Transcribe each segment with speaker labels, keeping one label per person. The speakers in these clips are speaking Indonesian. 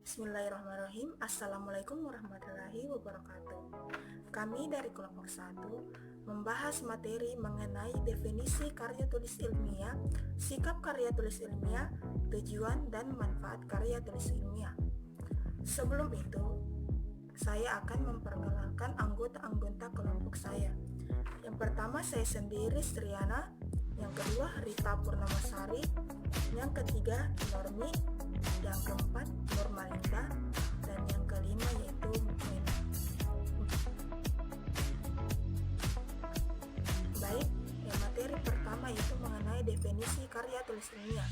Speaker 1: Bismillahirrahmanirrahim. Assalamualaikum warahmatullahi wabarakatuh. Kami dari kelompok 1 membahas materi mengenai definisi karya tulis ilmiah, sikap karya tulis ilmiah, tujuan dan manfaat karya tulis ilmiah. Sebelum itu, saya akan memperkenalkan anggota-anggota kelompok saya. Yang pertama saya sendiri, Striana. Yang kedua, Rita Purnamasari. Yang ketiga, Normi. Yang keempat, Nurmalinda. Dan yang kelima yaitu Mukmina. Baik, materi pertama yaitu mengenai definisi karya tulis ilmiah.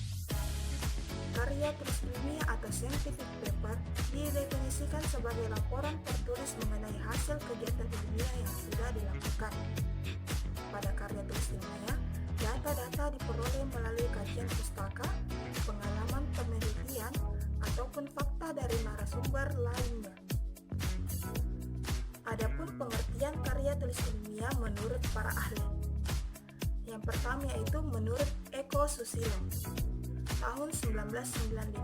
Speaker 1: Karya tulis ilmiah atau scientific paper didefinisikan sebagai laporan tertulis mengenai hasil kegiatan ilmiah yang sudah dilakukan. Pada karya tulis ilmiah, data-data diperoleh melalui kajian pustaka, pengalaman penelitian, ataupun fakta dari narasumber lainnya. Adapun pengertian karya tulis ilmiah menurut para ahli. Yang pertama yaitu menurut Eko Susilo, tahun 1995.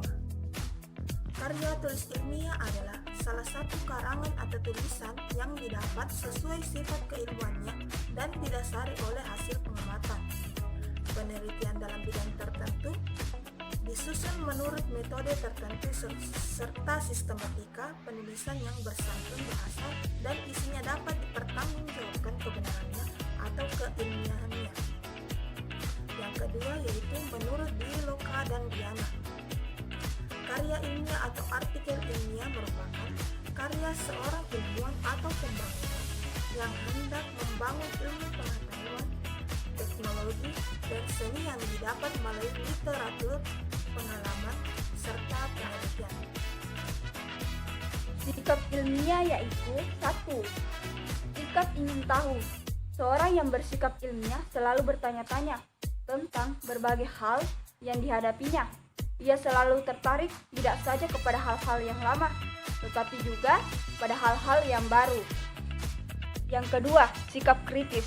Speaker 1: Karya tulis ilmiah adalah salah satu karangan atau tulisan yang didapat sesuai sifat keilmuannya dan didasari oleh hasil pengamatan, penelitian dalam bidang tertentu, disusun menurut metode tertentu serta sistematika penulisan yang bersantun bahasa dan isinya dapat dipertanggungjawabkan kebenarannya atau keilmiahannya. Yang kedua yaitu menurut Dwi Loka dan Diana. Karya ilmiah atau artikel ilmiah merupakan karya seorang ilmuwan atau pembangunan yang hendak membangun ilmu pengetahuan, teknologi, dan seni yang didapat melalui literatur, pengalaman, serta penelitian.
Speaker 2: Sikap ilmiah yaitu 1. Sikap ingin tahu. Seorang yang bersikap ilmiah selalu bertanya-tanya tentang berbagai hal yang dihadapinya. Ia selalu tertarik tidak saja kepada hal-hal yang lama, tetapi juga pada hal-hal yang baru. Yang kedua, sikap kritis.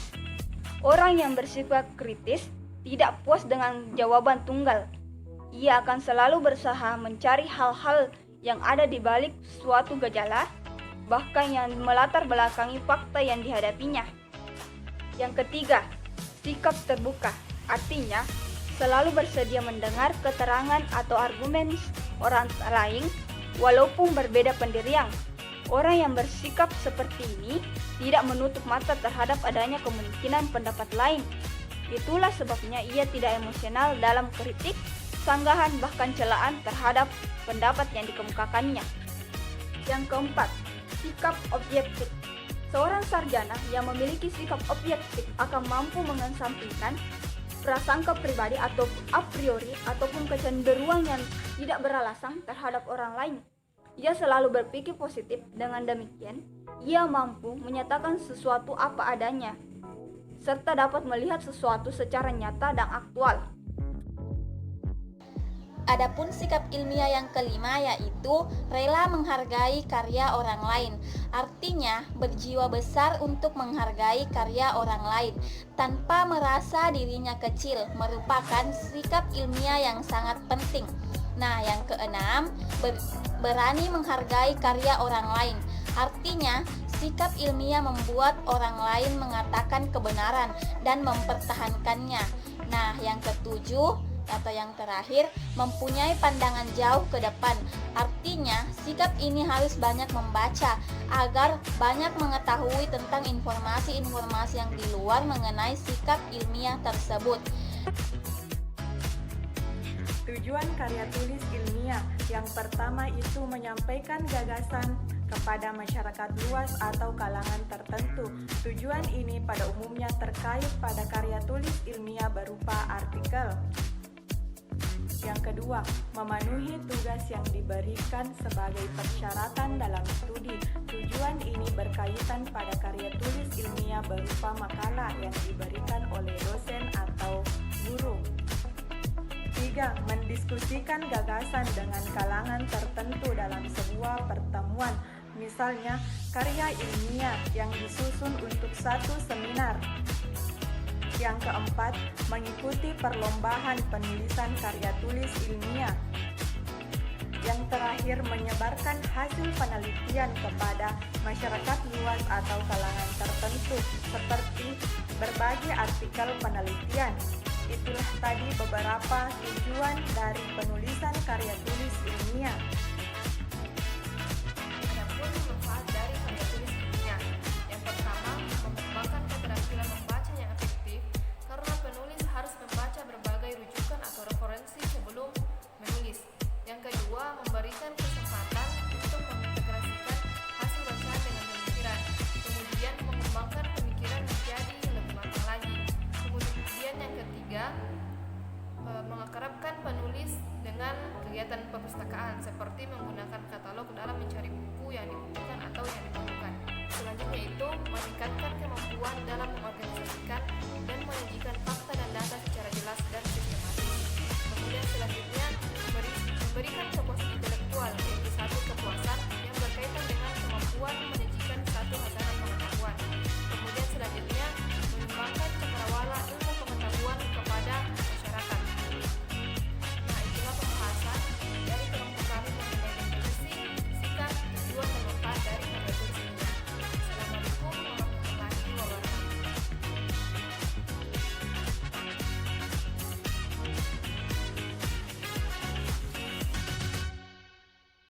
Speaker 2: Orang yang bersikap kritis tidak puas dengan jawaban tunggal. Ia akan selalu berusaha mencari hal-hal yang ada di balik suatu gejala, bahkan yang melatar belakangi fakta yang dihadapinya. Yang ketiga, sikap terbuka. Artinya, selalu bersedia mendengar keterangan atau argumen orang lain walaupun berbeda pendirian. Orang yang bersikap seperti ini tidak menutup mata terhadap adanya kemungkinan pendapat lain. Itulah sebabnya ia tidak emosional dalam kritik, sanggahan, bahkan celaan terhadap pendapat yang dikemukakannya. Yang keempat, sikap objektif. Seorang sarjana yang memiliki sikap objektif akan mampu mengesampingkan prasangka pribadi atau a priori ataupun kecenderungan yang tidak beralasan terhadap orang lain. Ia selalu berpikir positif. Dengan demikian, ia mampu menyatakan sesuatu apa adanya, serta dapat melihat sesuatu secara nyata dan aktual.
Speaker 3: Adapun sikap ilmiah yang kelima yaitu rela menghargai karya orang lain. Artinya berjiwa besar untuk menghargai karya orang lain tanpa merasa dirinya kecil, merupakan sikap ilmiah yang sangat penting. Nah, yang keenam, berani menghargai karya orang lain. Artinya sikap ilmiah membuat orang lain mengatakan kebenaran dan mempertahankannya. Nah, yang ketujuh atau yang terakhir, mempunyai pandangan jauh ke depan. Artinya, sikap ini harus banyak membaca agar banyak mengetahui tentang informasi-informasi yang di luar mengenai sikap ilmiah tersebut.
Speaker 4: Tujuan karya tulis ilmiah yang pertama itu menyampaikan gagasan kepada masyarakat luas atau kalangan tertentu. Tujuan ini pada umumnya terkait pada karya tulis ilmiah berupa artikel. Yang kedua, memenuhi tugas yang diberikan sebagai persyaratan dalam studi. Tujuan ini berkaitan pada karya tulis ilmiah berupa makalah yang diberikan oleh dosen atau guru. 3. Mendiskusikan gagasan dengan kalangan tertentu dalam sebuah pertemuan. Misalnya, karya ilmiah yang disusun untuk satu seminar. Yang keempat, mengikuti perlombaan penulisan karya tulis ilmiah. Yang terakhir, menyebarkan hasil penelitian kepada masyarakat luas atau kalangan tertentu, seperti berbagi artikel penelitian. Itulah tadi beberapa tujuan dari penulisan karya tulis ilmiah.
Speaker 5: Adapun manfaat dari karya tulis ilmiah. Yang pertama, mengembangkan keterampilan membaca yang efektif karena penulis harus membaca berbagai rujukan atau referensi sebelum menulis. Yang kedua, memberikan kesempatan untuk mengintegrasikan hasil bacaan dengan pemikiran. Kemudian mengembangkan pemikiran menjadi lebih matang lagi. Kemudian yang ketiga, mengakrabkan penulis dengan kegiatan perpustakaan seperti menggunakan katalog dalam mencari buku yang dibutuhkan atau yang diperlukan. Selanjutnya itu meningkatkan kemampuan dalam mengorganisasikan dan menyajikan fakta dan data secara